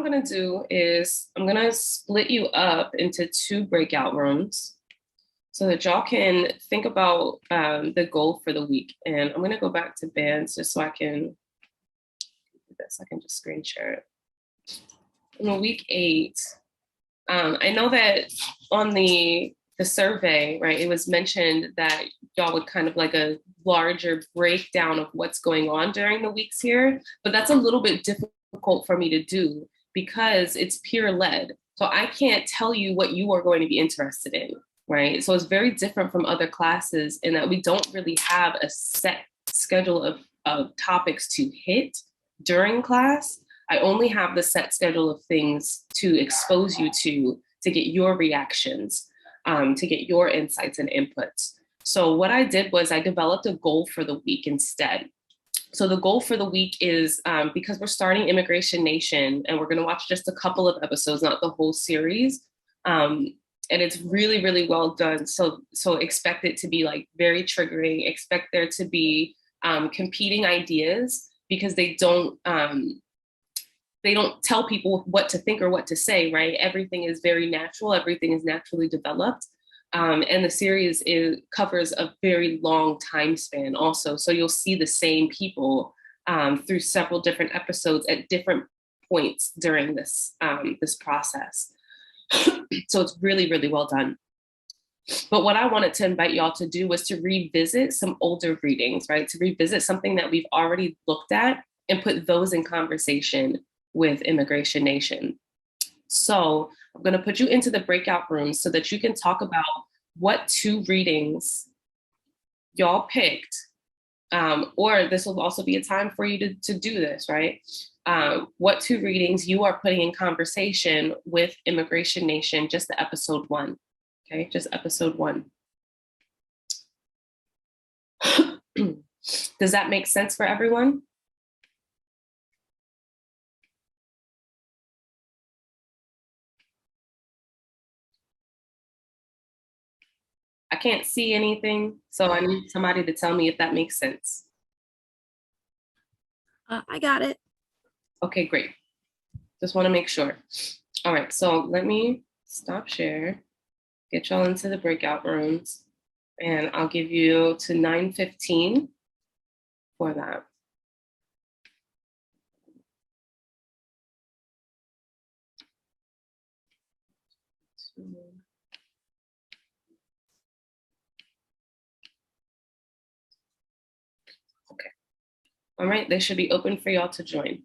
I'm gonna do is I'm gonna split you up into two breakout rooms so that y'all can think about the goal for the week. And I'm gonna go back to bands just so I can do this. I can just screen share it. In week 8, I know that on the survey, right, it was mentioned that y'all would kind of like a larger breakdown of what's going on during the weeks here, but that's a little bit difficult for me to do because it's peer led. So I can't tell you what you are going to be interested in, right? So it's very different from other classes in that we don't really have a set schedule of topics to hit during class. I only have the set schedule of things to expose you to get your reactions, to get your insights and inputs. So what I did was I developed a goal for the week instead. So the goal for the week is because we're starting Immigration Nation and we're going to watch just a couple of episodes, not the whole series. And it's really, really well done. So expect it to be like very triggering. Expect there to be competing ideas because they don't tell people what to think or what to say, right? Everything is very natural. Everything is naturally developed. And the series covers a very long time span also. So you'll see the same people through several different episodes at different points during this process. So it's really, really well done. But what I wanted to invite y'all to do was to revisit some older readings, right? To revisit something that we've already looked at and put those in conversation with Immigration Nation. So I'm going to put you into the breakout rooms so that you can talk about what 2 readings y'all picked, or this will also be a time for you to do this, right? What 2 readings you are putting in conversation with Immigration Nation, just the episode 1, okay? Just episode 1. Does that make sense for everyone? I can't see anything, so I need somebody to tell me if that makes sense. I got it. Okay, great. Just want to make sure. All right, so let me stop share, get y'all into the breakout rooms, and I'll give you to 9:15 for that. Okay. All right, they should be open for y'all to join.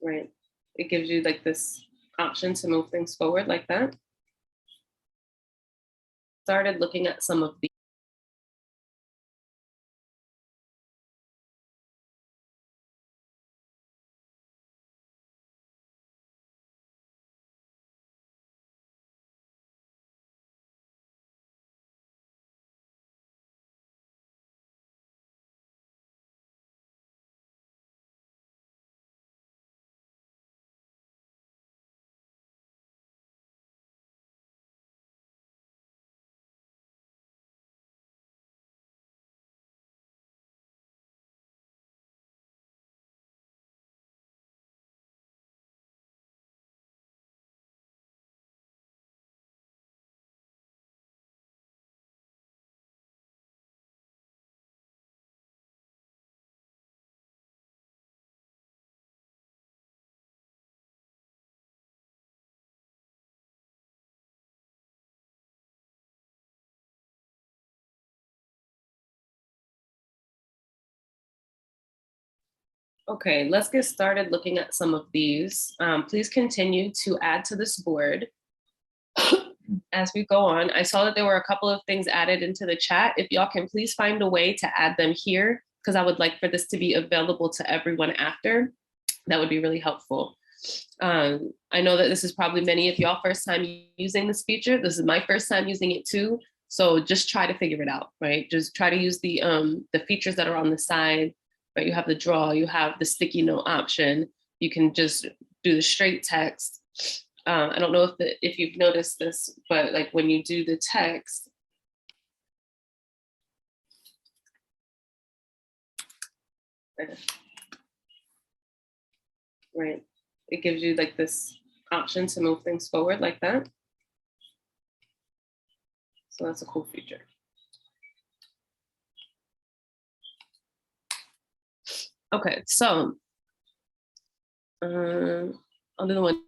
Right. It gives you like this option to move things forward like that. Started looking at some of the Okay, let's get started looking at some of these. Please continue to add to this board as we go on. I saw that there were a couple of things added into the chat. If y'all can please find a way to add them here, because I would like for this to be available to everyone after. That would be really helpful. I know that this is probably many of y'all first time using this feature. This is my first time using it too. So just try to figure it out, right? Just try to use the features that are on the side, right? You have the draw, you have the sticky note option. You can just do the straight text. I don't know if you've noticed this, but like when you do the text, right? It gives you like this option to move things forward like that. So that's a cool feature. Okay, so I'll do the one.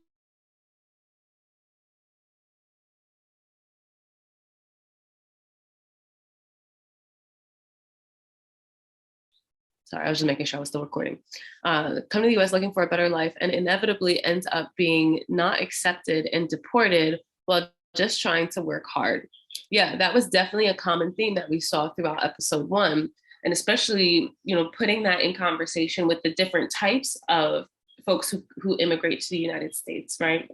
Sorry, I was just making sure I was still recording. Come to the US looking for a better life and inevitably ends up being not accepted and deported while just trying to work hard. Yeah, that was definitely a common theme that we saw throughout episode 1. And especially, putting that in conversation with the different types of folks who immigrate to the United States, right?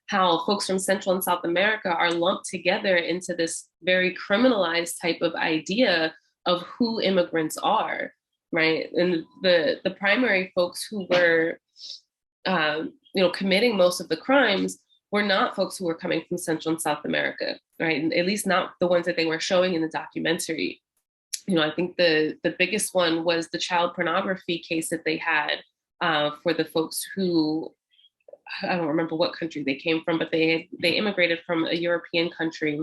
How folks from Central and South America are lumped together into this very criminalized type of idea of who immigrants are, right? And the primary folks who were, committing most of the crimes were not folks who were coming from Central and South America, right? And at least not the ones that they were showing in the documentary. I think the biggest one was the child pornography case that they had for the folks who, I don't remember what country they came from, but they immigrated from a European country.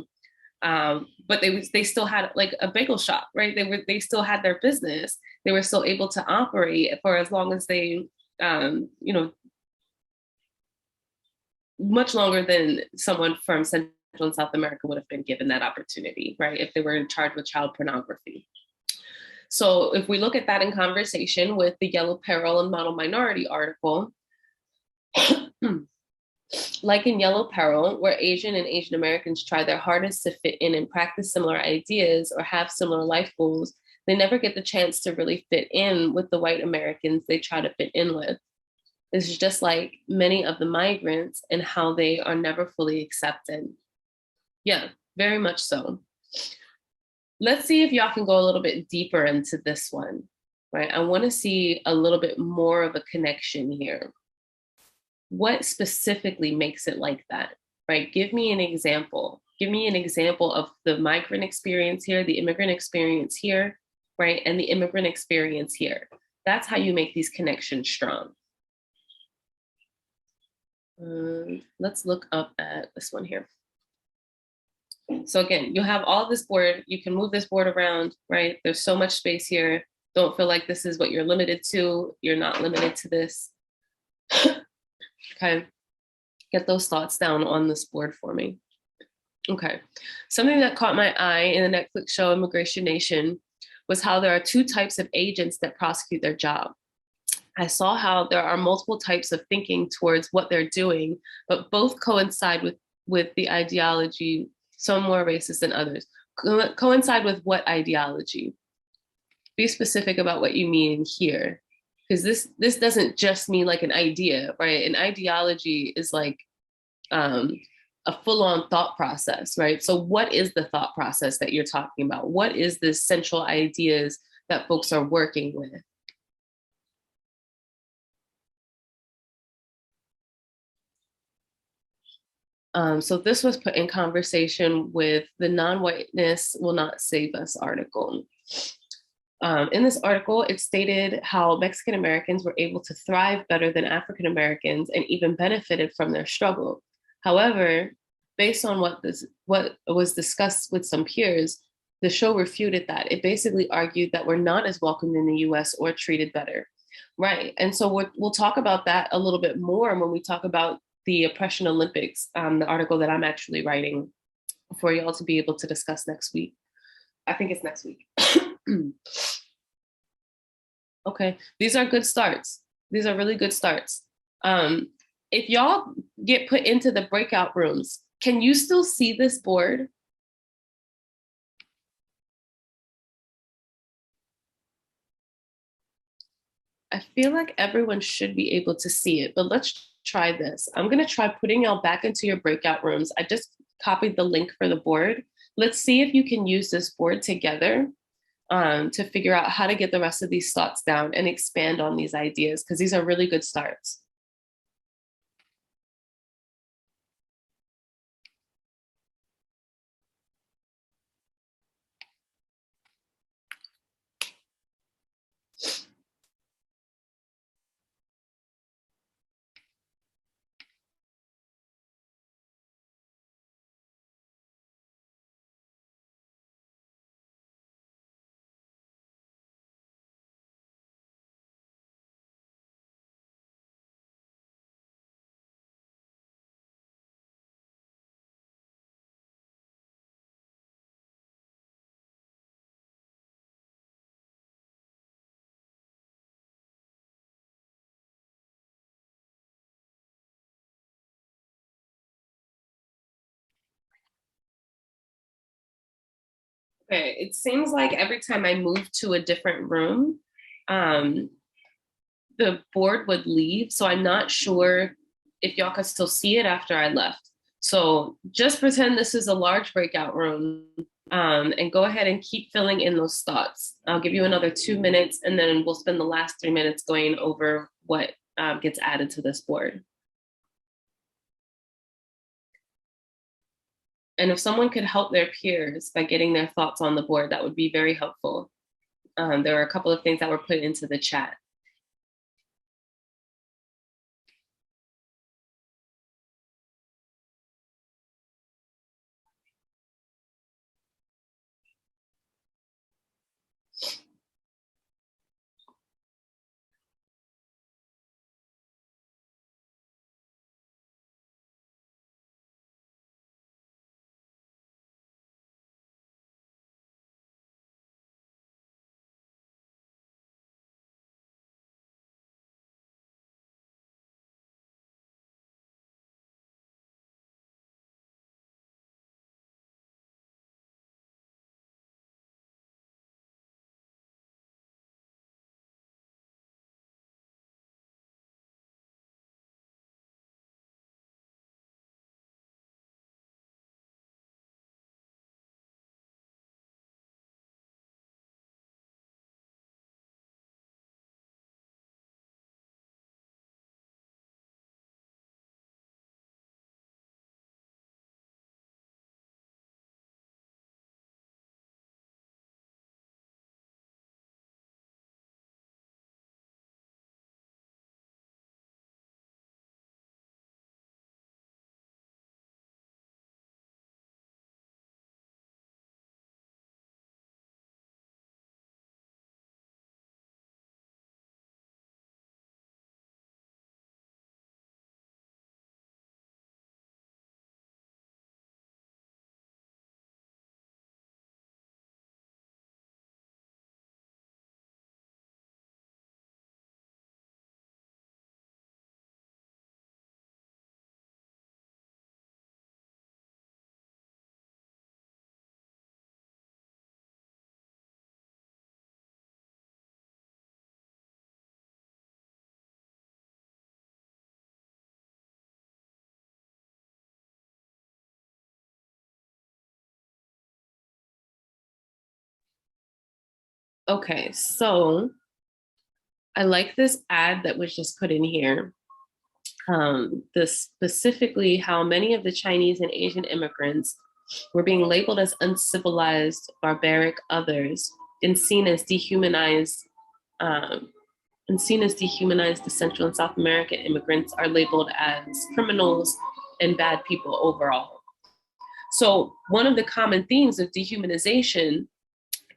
But they still had like a bagel shop, right? They still had their business. They were still able to operate for as long as they, much longer than someone from Central and South America would have been given that opportunity, right? If they were charged with child pornography. So if we look at that in conversation with the Yellow Peril and Model Minority article, like in Yellow Peril, where Asian and Asian Americans try their hardest to fit in and practice similar ideas or have similar life goals, they never get the chance to really fit in with the white Americans they try to fit in with. This is just like many of the migrants and how they are never fully accepted. Yeah, very much so. Let's see if y'all can go a little bit deeper into this one, right? I want to see a little bit more of a connection here. What specifically makes it like that, right? Give me an example. Give me an example of the migrant experience here, the immigrant experience here, right? And the immigrant experience here. That's how you make these connections strong. Let's look up at this one here. So again, you have all this board. You can move this board around, right? There's so much space here. Don't feel like this is what you're limited to. You're not limited to this. Okay, get those thoughts down on this board for me. Okay, something that caught my eye in the Netflix show Immigration Nation was how there are two types of agents that prosecute their job. I saw how there are multiple types of thinking towards what they're doing, but both coincide with the ideology, some more racist than others. Coincide with what ideology? Be specific about what you mean here. Because this doesn't just mean like an idea, right? An ideology is like a full-on thought process, right? So what is the thought process that you're talking about? What is the central ideas that folks are working with? So this was put in conversation with the Non-Whiteness Will Not Save Us article. In this article, it stated how Mexican Americans were able to thrive better than African Americans and even benefited from their struggle. However, based on what was discussed with some peers, the show refuted that. It basically argued that we're not as welcomed in the US or treated better. Right. And so we'll talk about that a little bit more when we talk about the Oppression Olympics, the article that I'm actually writing for y'all to be able to discuss next week. I think it's next week. Okay, these are good starts. These are really good starts. If y'all get put into the breakout rooms, can you still see this board? I feel like everyone should be able to see it, but let's try this. I'm going to try putting y'all back into your breakout rooms. I just copied the link for the board. Let's see if you can use this board together to figure out how to get the rest of these thoughts down and expand on these ideas, because these are really good starts. Okay, it seems like every time I move to a different room, um, the board would leave. So I'm not sure if y'all could still see it after I left. So just pretend this is a large breakout room, and go ahead and keep filling in those thoughts. I'll give you another 2 minutes, and then we'll spend the last 3 minutes going over what gets added to this board. And if someone could help their peers by getting their thoughts on the board, that would be very helpful. There are a couple of things that were put into the chat. Okay, so I like this ad that was just put in here. This specifically how many of the Chinese and Asian immigrants were being labeled as uncivilized, barbaric others, and seen as dehumanized, um, the Central and South American immigrants are labeled as criminals and bad people overall. So one of the common themes of dehumanization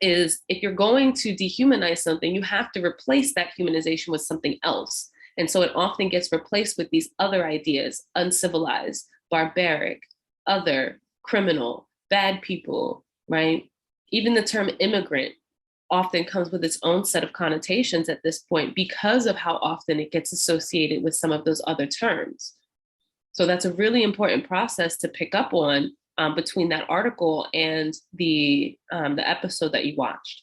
is if you're going to dehumanize something, you have to replace that humanization with something else. And so it often gets replaced with these other ideas: uncivilized, barbaric, other, criminal, bad people, right? Even the term immigrant often comes with its own set of connotations at this point because of how often it gets associated with some of those other terms. So that's a really important process to pick up on between that article and the episode that you watched.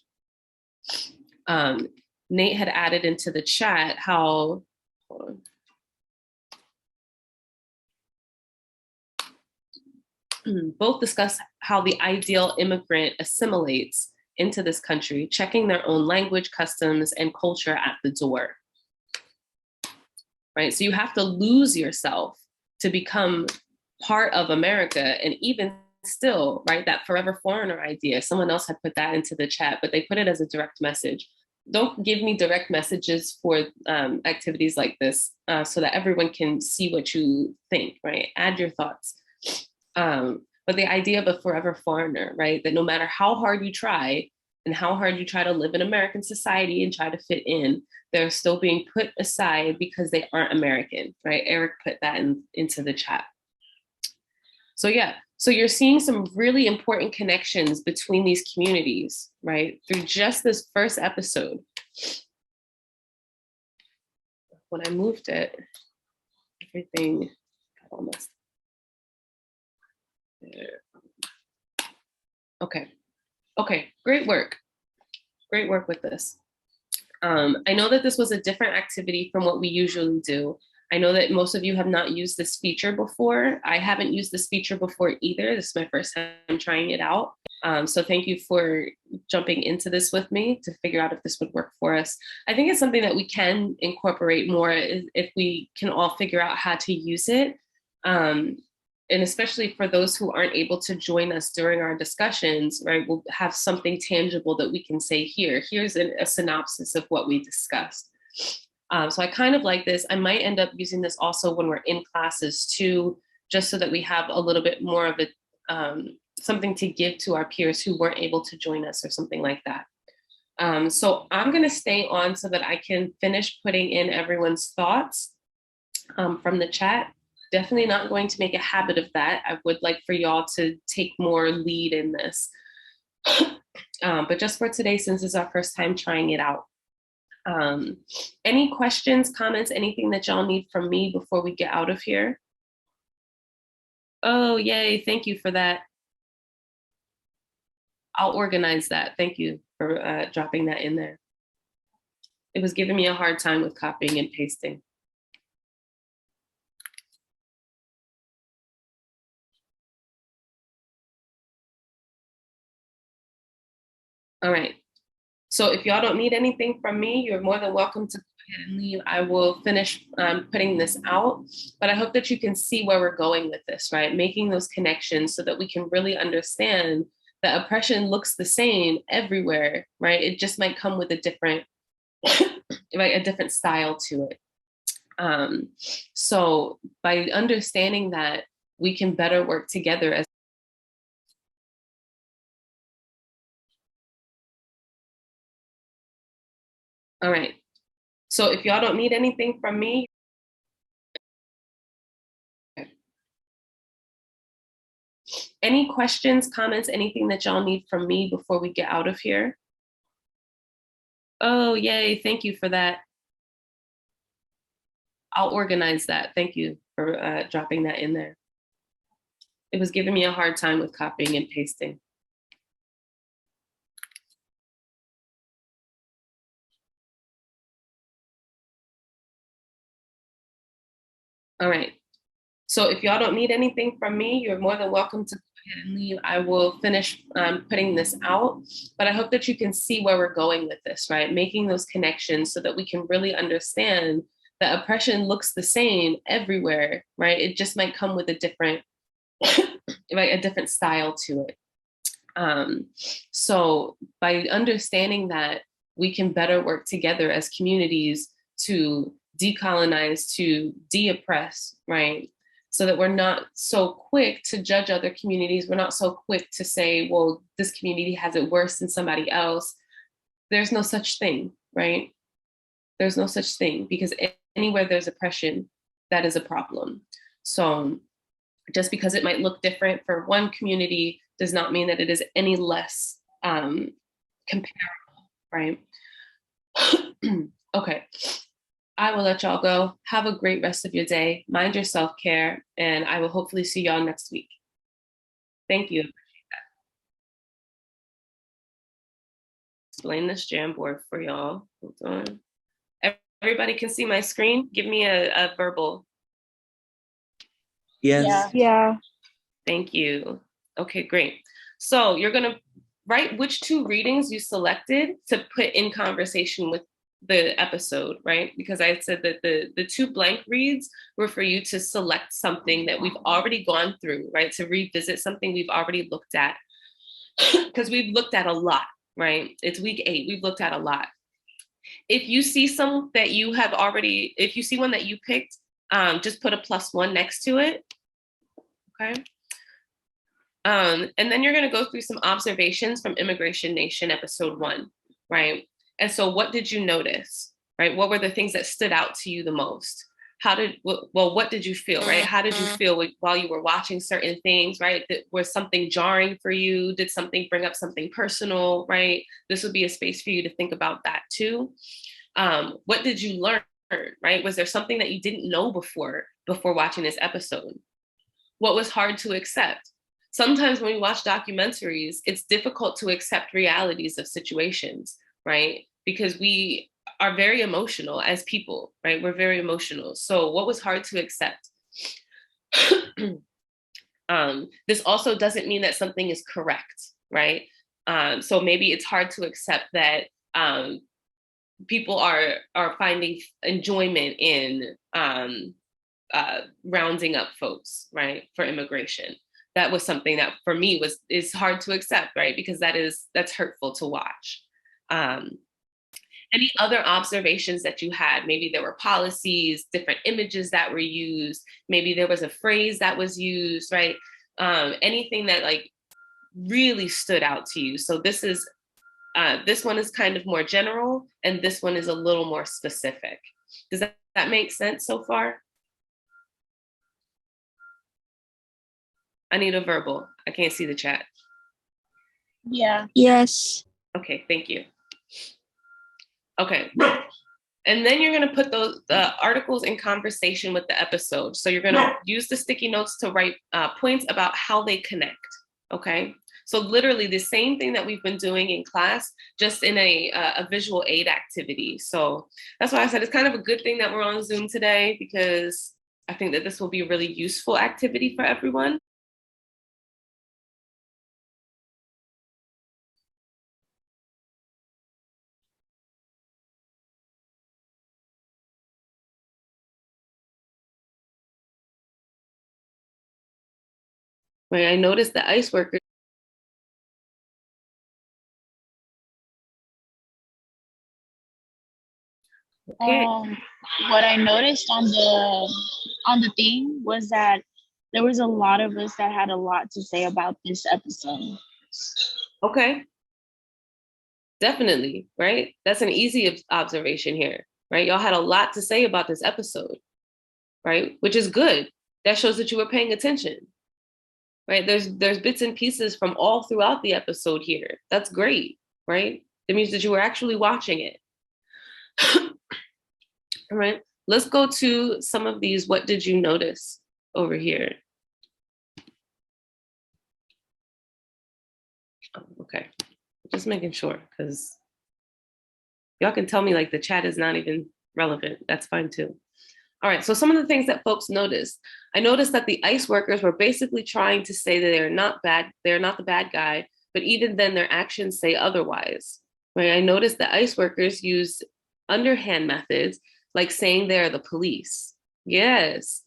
Nate had added into the chat how, hold on. Both discuss how the ideal immigrant assimilates into this country, checking their own language, customs, and culture at the door. Right? So you have to lose yourself to become part of America. And even still, right, that forever foreigner idea, someone else had put that into the chat, but they put it as a direct message. Don't give me direct messages for activities like this so that everyone can see what you think, right? Add your thoughts. But the idea of a forever foreigner, right? That no matter how hard you try and how hard you try to live in American society and try to fit in, they're still being put aside because they aren't American, right? Eric put that into the chat. So yeah, so you're seeing some really important connections between these communities, right? Through just this first episode. When I moved it, everything got almost there. Okay, great work. Great work with this. I know that this was a different activity from what we usually do. I know that most of you have not used this feature before. I haven't used this feature before either. This is my first time trying it out. So thank you for jumping into this with me to figure out if this would work for us. I think it's something that we can incorporate more if we can all figure out how to use it. And especially for those who aren't able to join us during our discussions, right, we'll have something tangible that we can say here. Here's a synopsis of what we discussed. So I kind of like this. I might end up using this also when we're in classes too, just so that we have a little bit more of a something to give to our peers who weren't able to join us or something like that. So I'm going to stay on so that I can finish putting in everyone's thoughts from the chat. Definitely not going to make a habit of that. I would like for y'all to take more lead in this. But just for today, since it's our first time trying it out. Any questions, comments, anything that y'all need from me before we get out of here? Oh, yay, thank you for that. I'll organize that. Thank you for dropping that in there. It was giving me a hard time with copying and pasting. All right. So if y'all don't need anything from me, you're more than welcome to go ahead and leave. I will finish putting this out, but I hope that you can see where we're going with this, right? Making those connections so that we can really understand that oppression looks the same everywhere, right? It just might come with a different, right, a different style to it. So by understanding that, we can better work together as all right. So if y'all don't need anything from me, any questions, comments, anything that y'all need from me before we get out of here? Oh, yay, thank you for that. I'll organize that. Thank you for dropping that in there. It was giving me a hard time with copying and pasting. All right. So if y'all don't need anything from me, you're more than welcome to go ahead and leave. I will finish putting this out, but I hope that you can see where we're going with this, right? Making those connections so that we can really understand that oppression looks the same everywhere, right? It just might come with a different, right, a different style to it. So by understanding that, we can better work together as communities to decolonize, to de-oppress, right? So that we're not so quick to judge other communities. We're not so quick to say, well, this community has it worse than somebody else. There's no such thing, right? There's no such thing because anywhere there's oppression, that is a problem. So just because it might look different for one community does not mean that it is any less comparable, right? Okay. I will let y'all go. Have a great rest of your day. Mind your self-care, and I will hopefully see y'all next week. Thank you. explain this Jamboard for y'all. Hold on. Everybody can see my screen? Give me a verbal. Yes. Yeah. Thank you. Okay, great. So you're going to write which 2 readings you selected to put in conversation with the episode, right? Because I said that the 2 blank reads were for you to select something that we've already gone through, right? To revisit something we've already looked at. Because we've looked at a lot, right? It's week 8. We've looked at a lot. If you see some that you have already, if you see one that you picked, just put a +1 next to it. Okay. And then you're going to go through some observations from Immigration Nation episode 1, right? And so what did you notice, right? What were the things that stood out to you the most? What did you feel, right? How did you feel while you were watching certain things, right? Was something jarring for you? Did something bring up something personal, right? This would be a space for you to think about that too. What did you learn, right? Was there something that you didn't know before watching this episode? What was hard to accept? Sometimes when we watch documentaries, it's difficult to accept realities of situations, right? Because we are very emotional as people, right? We're very emotional. So what was hard to accept? This also doesn't mean that something is correct, right? So maybe it's hard to accept that people are finding enjoyment in rounding up folks, right, for immigration. That was something that for me is hard to accept, right? Because that's hurtful to watch. Any other observations that you had? Maybe there were policies, different images that were used. Maybe there was a phrase that was used, right? Anything that like really stood out to you. So this one is kind of more general, and this one is a little more specific. Does that make sense so far? I need a verbal. I can't see the chat. Yeah. Yes. Okay, thank you. Okay. And then you're going to put the articles in conversation with the episode. So you're going to use the sticky notes to write points about how they connect. Okay. So literally the same thing that we've been doing in class, just in a visual aid activity. So that's why I said it's kind of a good thing that we're on Zoom today, because I think that this will be a really useful activity for everyone. Right, I noticed the ice workers. Okay. What I noticed on the thing was that there was a lot of us that had a lot to say about this episode. Okay. Definitely, right? That's an easy observation here, right? Y'all had a lot to say about this episode, right? Which is good. That shows that you were paying attention, right? There's bits and pieces from all throughout the episode here. That's great, right? It means that you were actually watching it. All right, let's go to some of these. What did you notice over here? Oh, okay, just making sure, because y'all can tell me like the chat is not even relevant. That's fine too. All right, so some of the things that folks noticed. I noticed that the ICE workers were basically trying to say that they're not the bad guy, but even then their actions say otherwise, right? I noticed that ICE workers use underhand methods, like saying they're the police. Yes.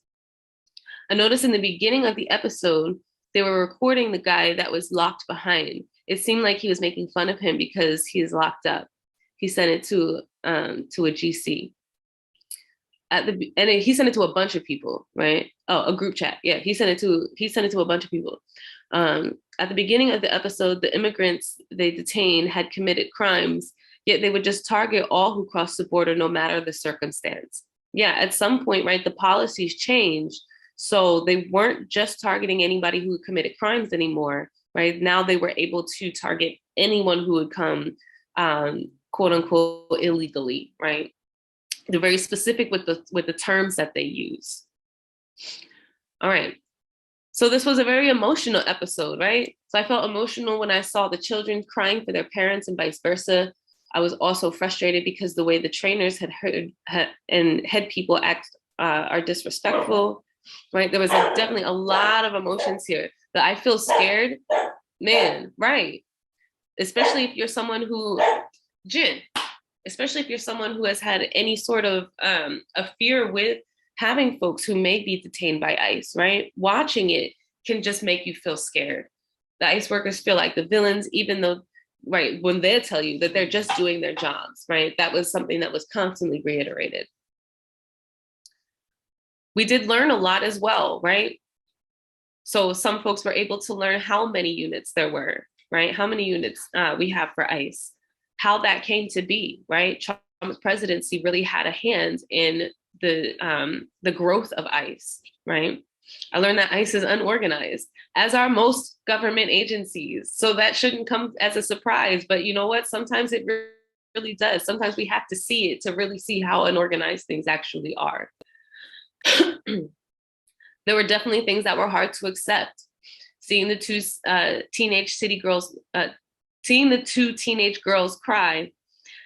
I noticed in the beginning of the episode, they were recording the guy that was locked behind. It seemed like he was making fun of him because he's locked up. He sent it to a GC. He sent it to a bunch of people, right? Oh, a group chat. Yeah, he sent it to a bunch of people. At the beginning of the episode, the immigrants they detained had committed crimes, yet they would just target all who crossed the border, no matter the circumstance. Yeah, at some point, right, the policies changed. So they weren't just targeting anybody who committed crimes anymore, right? Now they were able to target anyone who would come, quote unquote, illegally, right? They're very specific with the terms that they use. All right. So this was a very emotional episode, right? So I felt emotional when I saw the children crying for their parents and vice versa. I was also frustrated because the way the trainers had heard and head people act are disrespectful, right? There was definitely a lot of emotions here that I feel scared, man, right? Especially if you're someone who, Jin, especially if you're someone who has had any sort of a fear with having folks who may be detained by ICE, right? Watching it can just make you feel scared. The ICE workers feel like the villains, even though, right, when they tell you that they're just doing their jobs, right? That was something that was constantly reiterated. We did learn a lot as well, right? So some folks were able to learn how many units there were, right? How many units we have for ICE, how that came to be, right? Trump's presidency really had a hand in the growth of ICE, right? I learned that ICE is unorganized, as are most government agencies. So that shouldn't come as a surprise, but you know what? Sometimes it really does. Sometimes we have to see it to really see how unorganized things actually are. There were definitely things that were hard to accept. Seeing the two teenage girls cry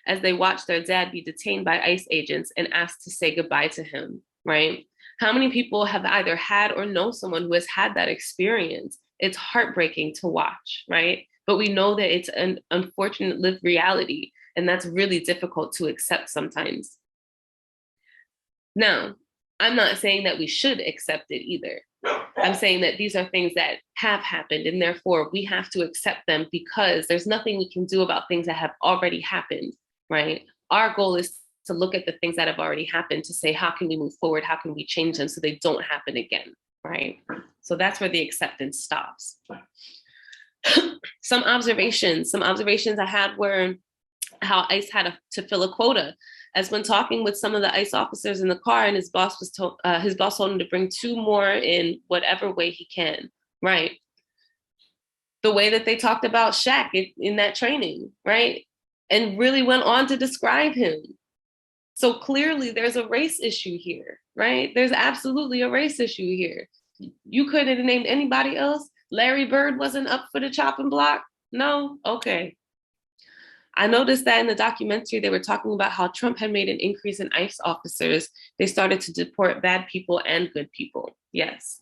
as they watched their dad be detained by ICE agents and asked to say goodbye to him, right? How many people have either had or know someone who has had that experience? It's heartbreaking to watch, right? But we know that it's an unfortunate lived reality, and that's really difficult to accept sometimes. Now, I'm not saying that we should accept it either. I'm saying that these are things that have happened, and therefore we have to accept them because there's nothing we can do about things that have already happened, right? Our goal is to look at the things that have already happened to say, how can we move forward? How can we change them so they don't happen again, right? So that's where the acceptance stops. Some observations I had were how ICE had to fill a quota. As when talking with some of the ICE officers in the car, and his boss told him to bring 2 more in whatever way he can, right? The way that they talked about Shaq in that training, right? And really went on to describe him. So clearly there's a race issue here, right? There's absolutely a race issue here. You couldn't have named anybody else. Larry Bird wasn't up for the chopping block? No? Okay. I noticed that in the documentary, they were talking about how Trump had made an increase in ICE officers. They started to deport bad people and good people. Yes.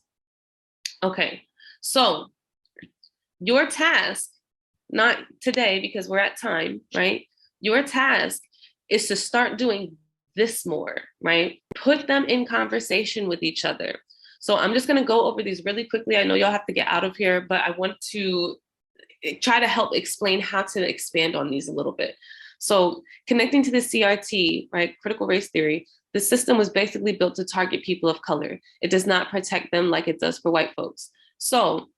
Okay. So your task, not today because we're at time, right? Your task is to start doing this more, right? Put them in conversation with each other. So I'm just going to go over these really quickly. I know y'all have to get out of here, but I want to try to help explain how to expand on these a little bit. So connecting to the CRT, right, critical race theory, the system was basically built to target people of color. It does not protect them like it does for white folks. So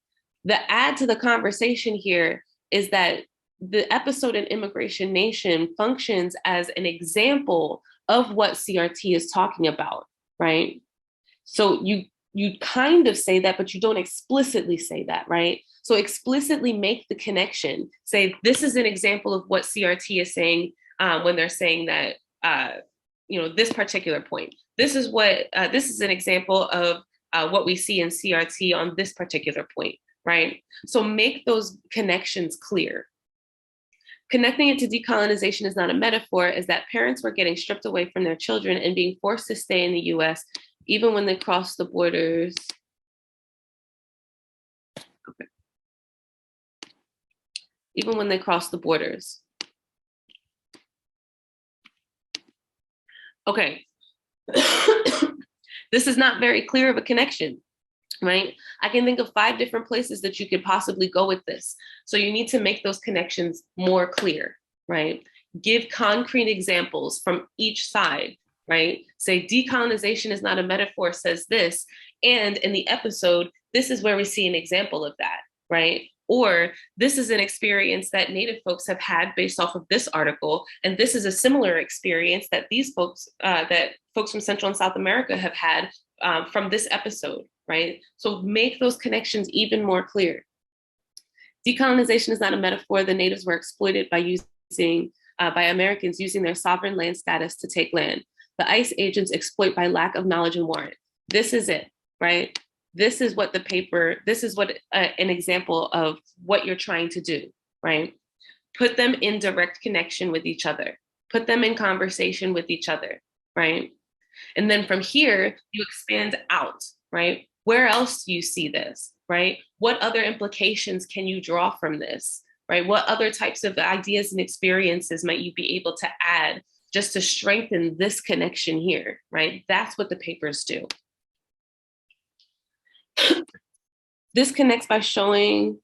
the add to the conversation here is that the episode in Immigration Nation functions as an example of what CRT is talking about, right? So you kind of say that, but you don't explicitly say that, right? So explicitly make the connection. Say, this is an example of what CRT is saying when they're saying that, this particular point. This is an example of what we see in CRT on this particular point, right? So make those connections clear. Connecting it to decolonization is not a metaphor, is that parents were getting stripped away from their children and being forced to stay in the US, even when they crossed the borders. Okay. Even when they crossed the borders. Okay. This is not very clear of a connection, right? I can think of 5 different places that you could possibly go with this. So you need to make those connections more clear, right? Give concrete examples from each side, right? Say decolonization is not a metaphor, says this. And in the episode, this is where we see an example of that, right? Or this is an experience that Native folks have had based off of this article. And this is a similar experience that these folks, that folks from Central and South America have had from this episode, right? So make those connections even more clear. Decolonization is not a metaphor. The natives were exploited by Americans using their sovereign land status to take land. The ICE agents exploit by lack of knowledge and warrant. This is it, right? This is what an example of what you're trying to do, right? put them in direct connection with each other, put them in conversation with each other, right? And then from here, you expand out, right? Where else do you see this, right? What other implications can you draw from this, right? What other types of ideas and experiences might you be able to add just to strengthen this connection here, right? That's what the papers do. This connects by showing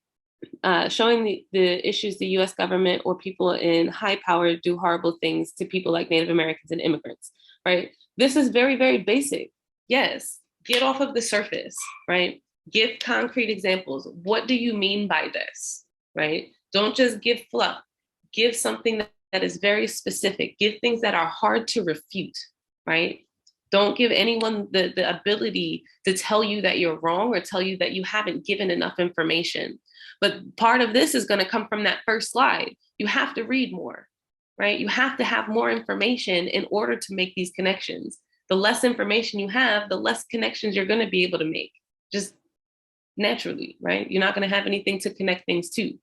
the issues the US government or people in high power do horrible things to people like Native Americans and immigrants, right? This is very, very basic. Yes, get off of the surface, right? Give concrete examples. What do you mean by this, right? Don't just give fluff. Give something that is very specific. Give things that are hard to refute, right? Don't give anyone the ability to tell you that you're wrong or tell you that you haven't given enough information. But part of this is going to come from that first slide. You have to read more, right? You have to have more information in order to make these connections. The less information you have, the less connections you're going to be able to make, just naturally, right? You're not going to have anything to connect things to.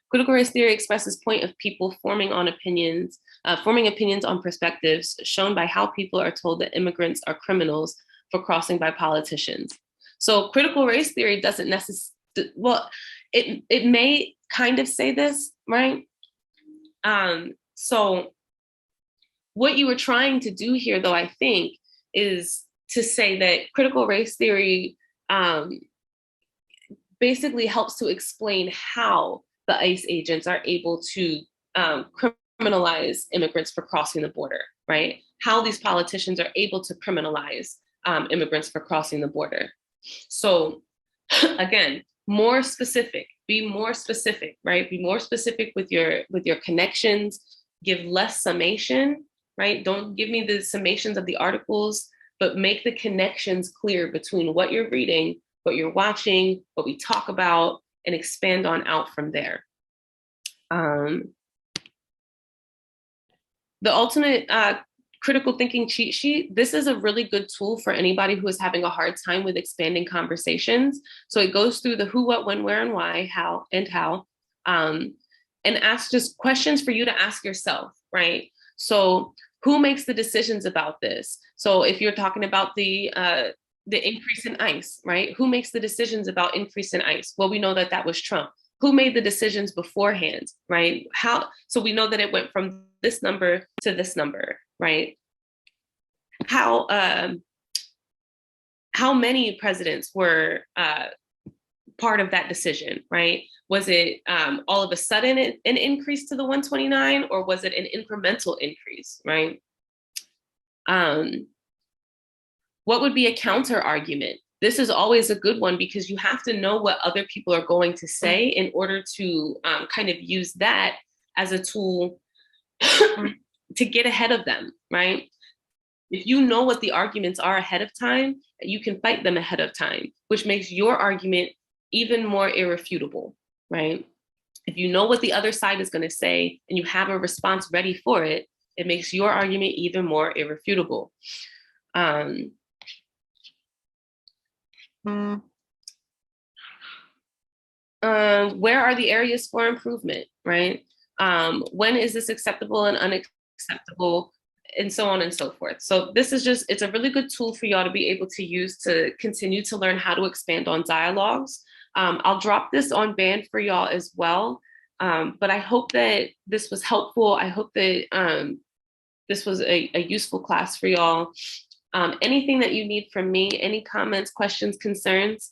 Critical race theory expresses point of people forming opinions on perspectives shown by how people are told that immigrants are criminals for crossing by politicians. So critical race theory doesn't necessarily, well, it may kind of say this, right? So what you were trying to do here, though, I think, is to say that critical race theory basically helps to explain how the ICE agents are able to criminalize immigrants for crossing the border, right? How these politicians are able to criminalize immigrants for crossing the border. So again, more specific, be more specific, right? Be more specific with your connections, give less summation, right? Don't give me the summations of the articles, but make the connections clear between what you're reading, what you're watching, what we talk about, and expand on out from there. The ultimate critical thinking cheat sheet, this is a really good tool for anybody who is having a hard time with expanding conversations. So it goes through the who, what, when, where, and why, how, and asks just questions for you to ask yourself, right? So who makes the decisions about this? So if you're talking about the increase in ICE, right? Who makes the decisions about increase in ICE? Well, we know that that was Trump. Who made the decisions beforehand, right? So we know that it went from this number to this number, right? How many presidents were part of that decision, right? Was it all of a sudden an increase to the 129, or was it an incremental increase, right? What would be a counter argument? This is always a good one because you have to know what other people are going to say in order to kind of use that as a tool to get ahead of them, right? If you know what the arguments are ahead of time, you can fight them ahead of time, which makes your argument even more irrefutable, right? If you know what the other side is going to say and you have a response ready for it, it makes your argument even more irrefutable. Where are the areas for improvement, right? When is this acceptable and unacceptable, and so on and so forth. So this is it's a really good tool for y'all to be able to use to continue to learn how to expand on dialogues. I'll drop this on band for y'all as well. But I hope that this was helpful. I hope that this was a useful class for y'all. Anything that you need from me, any comments, questions, concerns?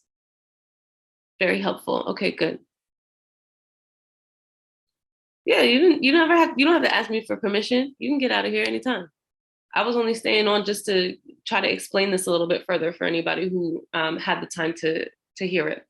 Very helpful. Okay, good. Yeah, you don't have to ask me for permission. You can get out of here anytime. I was only staying on just to try to explain this a little bit further for anybody who had the time to hear it.